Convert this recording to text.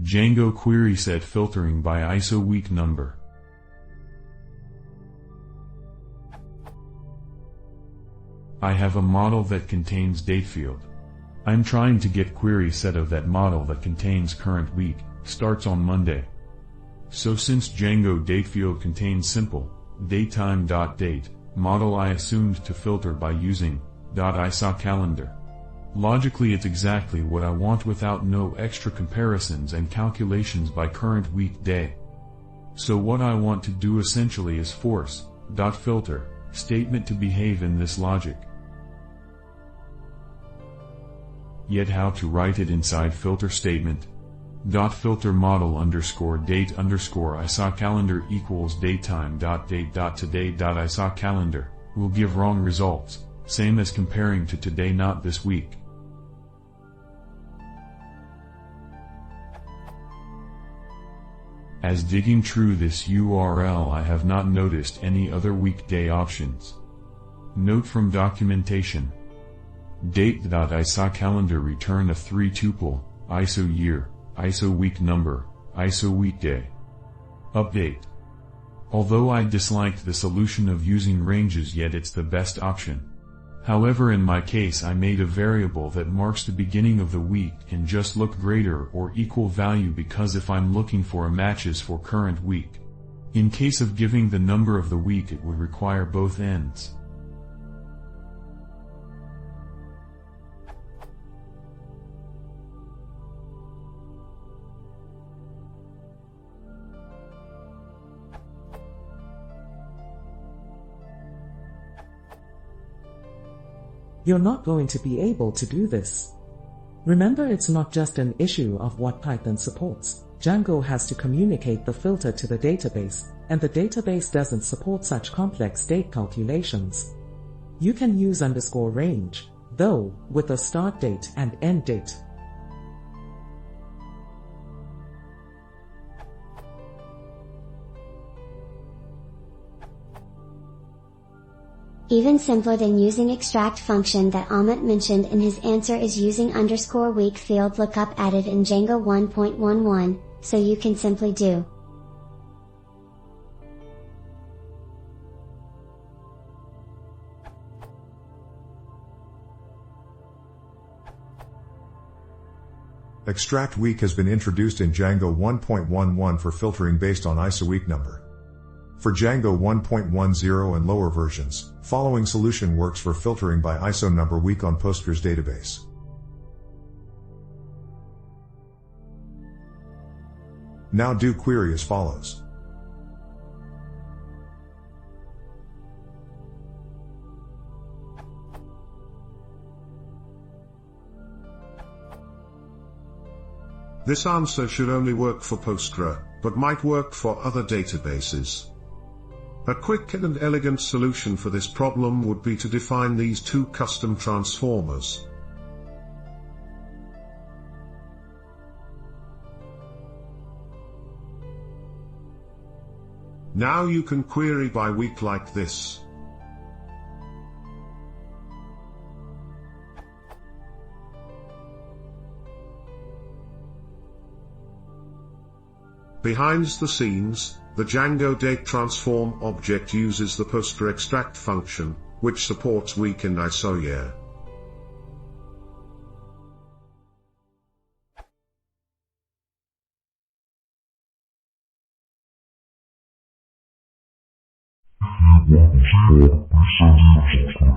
Django query set filtering by ISO week number. I have a model that contains date field. I'm trying to get query set of that model that contains current week, starts on Monday. So since Django date field contains simple datetime.date model, I assumed to filter by using .isocalendar. Logically it's exactly what I want without no extra comparisons and calculations by current week day. So what I want to do essentially is force .filter statement to behave in this logic. Yet how to write it inside filter statement? .filter model underscore date underscore isocalendar equals datetime.date.today.isocalendar will give wrong results, same as comparing to today not this week. As digging through this URL, I have not noticed any other weekday options. Note from documentation. Date.isocalendar return a 3-tuple, ISO year, ISO week number, ISO weekday. Update. Although I disliked the solution of using ranges, yet it's the best option. However, in my case I made a variable that marks the beginning of the week and just look greater or equal value, because if I'm looking for a matches for current week, in case of giving the number of the week it would require both ends. You're not going to be able to do this. Remember, it's not just an issue of what Python supports. Django has to communicate the filter to the database, and the database doesn't support such complex date calculations. You can use _range, though, with a start date and end date. Even simpler than using extract function that Amit mentioned in his answer is using _week field lookup added in Django 1.11, so you can simply do Extract week has been introduced in Django 1.11 for filtering based on ISO week number. For Django 1.10 and lower versions, following solution works for filtering by ISO number week on Postgres database. Now do query as follows. This answer should only work for Postgres, but might work for other databases. A quick and elegant solution for this problem would be to define these two custom transformers. Now you can query by week like this. Behind the scenes, the Django date transform object uses the Postgres extract function, which supports week and ISO year. If you want to see more, please send your subscribe.